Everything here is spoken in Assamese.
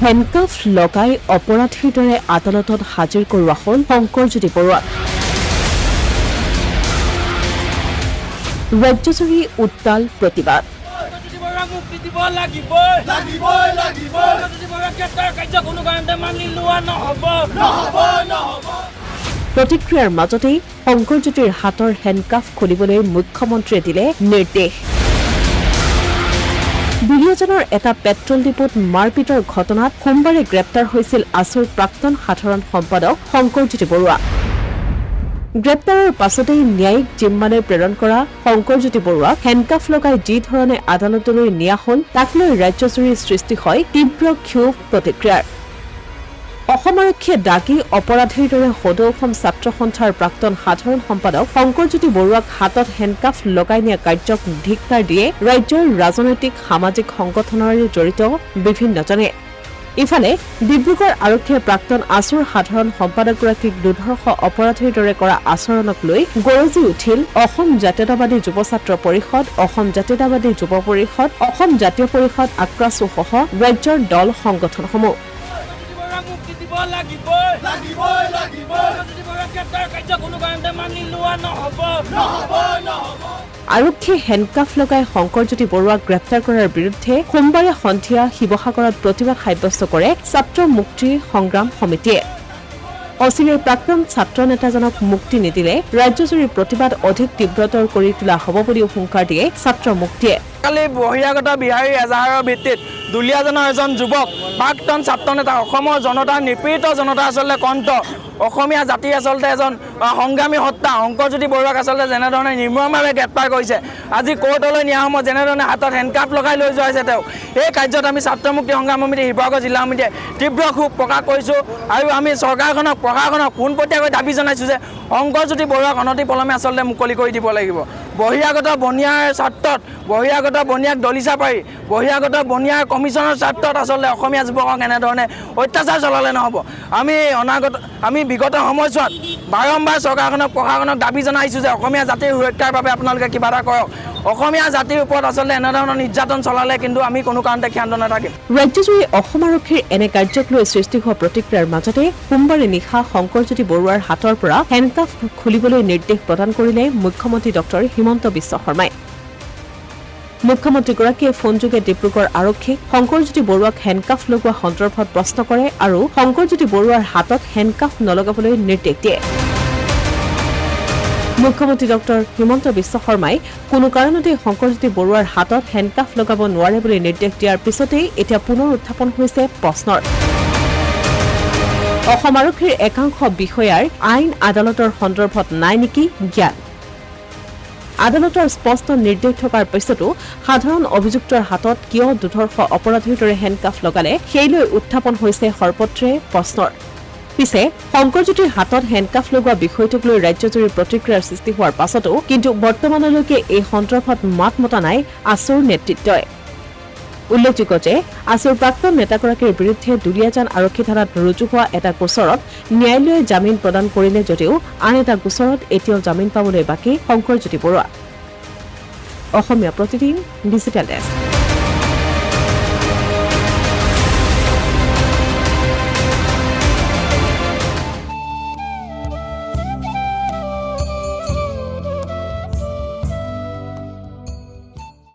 হেণ্ডকাফ লগাই অপৰাধীৰ দৰে আদালতত হাজিৰ কৰোৱা হ'ল শংকৰজ্যোতি বৰুৱাক। ৰাজ্যজুৰি উত্তাল প্ৰতিবাদ। প্ৰতিক্ৰিয়াৰ মাজতেই শংকৰজ্যোতিৰ হাতৰ হেণ্ডকাফ খুলিবলৈ মুখ্যমন্ত্ৰীয়ে দিলে নিৰ্দেশ। দুলীয়াজানৰ এটা পেট্ৰল ডিপোত মাৰপিটৰ ঘটনাত সোমবাৰে গ্ৰেপ্তাৰ হৈছিল আছুৰ প্ৰাক্তন সাধাৰণ সম্পাদক শংকৰজ্যোতি বৰুৱা। গ্ৰেপ্তাৰৰ পাছতেই ন্যায়িক জিম্মালৈ প্ৰেৰণ কৰা শংকৰজ্যোতি বৰুৱাক হেণ্ডকাফ লগাই যি ধৰণে আদালতলৈ নিয়া হ'ল তাক লৈ ৰাজ্যজুৰি সৃষ্টি হয় তীব্ৰ ক্ষোভ প্ৰতিক্ৰিয়াৰ। অসম আৰক্ষীয়ে দাগী অপৰাধীৰ দৰে সদৌ অসম ছাত্ৰ সন্থাৰ প্ৰাক্তন সাধাৰণ সম্পাদক শংকৰজ্যোতি বৰুৱাক হাতত হেণ্ডকাফ লগাই নিয়া কাৰ্যক ধিক্কাৰ দিয়ে ৰাজ্যৰ ৰাজনৈতিক সামাজিক সংগঠনেৰে জড়িত বিভিন্নজনে। ইফালে ডিব্ৰুগড় আৰক্ষীয়ে প্ৰাক্তন আছুৰ সাধাৰণ সম্পাদকগৰাকীক দুৰ্ধৰ্ষ অপৰাধীৰ দৰে কৰা আচৰণক লৈ গৰজি উঠিল অসম জাতীয়তাবাদী যুৱ ছাত্ৰ পৰিষদ, অসম জাতীয়তাবাদী যুৱ পৰিষদ, অসম জাতীয় পৰিষদ আক্ৰাছুসহ ৰাজ্যৰ দল সংগঠনসমূহ। আৰক্ষীয়ে হেণ্ডকাফ লগাই শংকৰজ্যোতি বৰুৱাক গ্ৰেপ্তাৰ কৰাৰ বিৰুদ্ধে সোমবাৰে সন্ধিয়া শিৱসাগৰত প্ৰতিবাদ সাব্যস্ত কৰে ছাত্ৰ মুক্তি সংগ্ৰাম সমিতিয়ে। অচিৰেই প্ৰাক্তন ছাত্ৰ নেতাজনক মুক্তি নিদিলে ৰাজ্যজুৰি প্ৰতিবাদ অধিক তীব্ৰতৰ কৰি তোলা হ'ব বুলিও হুংকাৰ দিয়ে ছাত্ৰ মুক্তিয়ে। কালি বহিৰাগত বিহাৰী এজাহাৰৰ ভিত্তিত দুলীয়াজানৰ এজন যুৱক প্ৰাক্তন ছাত্ৰ নেতা অসমৰ জনতাৰ নিপীড়িত জনতা আচলতে কণ্ঠ অসমীয়া জাতি আচলতে এজন সংগ্ৰামী সত্তা শংকৰজ্যোতি বৰুৱাক আচলতে যেনেধৰণে নিৰ্মমভাৱে গ্ৰেপ্তাৰ কৰিছে, আজি কোৰ্টলৈ নিয়া সময়ত যেনেধৰণে হাতত হেণ্ডকাফ লগাই লৈ যোৱা হৈছে তেওঁ, এই কাৰ্যত আমি ছাত্ৰ মুক্তি সংগ্ৰাম সমিতি শিৱসাগৰ জিলা সমিতিয়ে তীব্ৰ ক্ষোভ প্ৰকাশ কৰিছোঁ আৰু আমি চৰকাৰখনক প্ৰশাসনক পোনপটীয়াকৈ দাবী জনাইছোঁ যে শংকৰজ্যোতি বৰুৱাক অনতিপলমে আচলতে মুকলি কৰি দিব লাগিব। বহিৰাগত বনিয়াৰ স্বাৰ্থত, বহিৰাগত বনিয়াক দলিচা পাৰি, বহিৰাগত বনিয়াৰ কমিশ্যনৰ স্বাৰ্থত আচলতে অসমীয়া যুৱকক এনেধৰণে অত্যাচাৰ চলালে নহ'ব। আমি বিগত সময়ছোৱাত বাৰম্বাৰ চৰকাৰখনক প্ৰশাসনক দাবী জনাইছোঁ যে অসমীয়া জাতিৰ সুৰক্ষাৰ বাবে আপোনালোকে কিবা এটা কৰক। অসমীয়া জাতিৰ ওপৰত আচলতে এনেধৰণৰ নিৰ্যাতন চলালে কিন্তু আমি কোনো কাৰণতে ক্ষান্ত নাথাকিম। ৰাজ্যজুৰি অসম আৰক্ষীৰ এনে কাৰ্যক লৈ সৃষ্টি হোৱা প্ৰতিক্ৰিয়াৰ মাজতে সোমবাৰে নিশা শংকৰজ্যোতি বৰুৱাৰ হাতৰ পৰা হেণ্ডকাফ খুলিবলৈ নিৰ্দেশ প্ৰদান কৰিলে মুখ্যমন্ত্ৰী ডক্টৰ হিমন্ত বিশ্ব শৰ্মাই। মুখ্যমন্ত্ৰীগৰাকীয়ে ফোনযোগে ডিব্ৰুগড় আৰক্ষীক শংকৰজ্যোতি বৰুৱাক হেণ্ডকাফ লগোৱা সন্দৰ্ভত প্ৰশ্ন কৰে আৰু শংকৰজ্যোতি বৰুৱাৰ হাতত হেণ্ডকাফ নলগাবলৈ নিৰ্দেশ দিয়ে। মুখ্যমন্ত্ৰী ডক্টৰ হিমন্ত বিশ্ব শৰ্মাই কোনো কাৰণতে শংকৰজ্যোতি বৰুৱাৰ হাতত হেণ্ডকাফ লগাব নোৱাৰে বুলি নিৰ্দেশ দিয়াৰ পিছতেই এতিয়া পুনৰ উত্থাপন হৈছে প্ৰশ্নৰ। অসম আৰক্ষীৰ একাংশ বিষয়াৰ আইন আদালতৰ সন্দৰ্ভত নাই নেকি জ্ঞান? আদালতৰ স্পষ্ট নিৰ্দেশ থকাৰ পিছতো সাধাৰণ অভিযুক্তৰ হাতত কিয় দুৰ্ধৰ্ষ অপৰাধীৰ দৰে হেণ্ডকাফ লগালে সেই লৈ উত্থাপন হৈছে সৰ্বত্ৰে প্ৰশ্নৰ। পিছে শংকৰজ্যোতিৰ হাতত হেণ্ডকাফ লগোৱা বিষয়টোক লৈ ৰাজ্যজুৰি প্ৰতিক্ৰিয়াৰ সৃষ্টি হোৱাৰ পাছতো কিন্তু বৰ্তমানলৈকে এই সন্দৰ্ভত মাত মতা নাই আছুৰ নেতৃত্বই। উল্লেখযোগ্য যে আছুৰ প্ৰাক্তন নেতাগৰাকীৰ বিৰুদ্ধে দুলীয়াজান আৰক্ষী থানাত ৰুজু হোৱা এটা গোচৰত ন্যায়ালয়ে জামিন প্ৰদান কৰিলে যদিও আন এটা গোচৰত এতিয়াও জামিন পাবলৈ বাকী শংকৰজ্যোতি বৰুৱা। Asomiya Pratidin digital desk.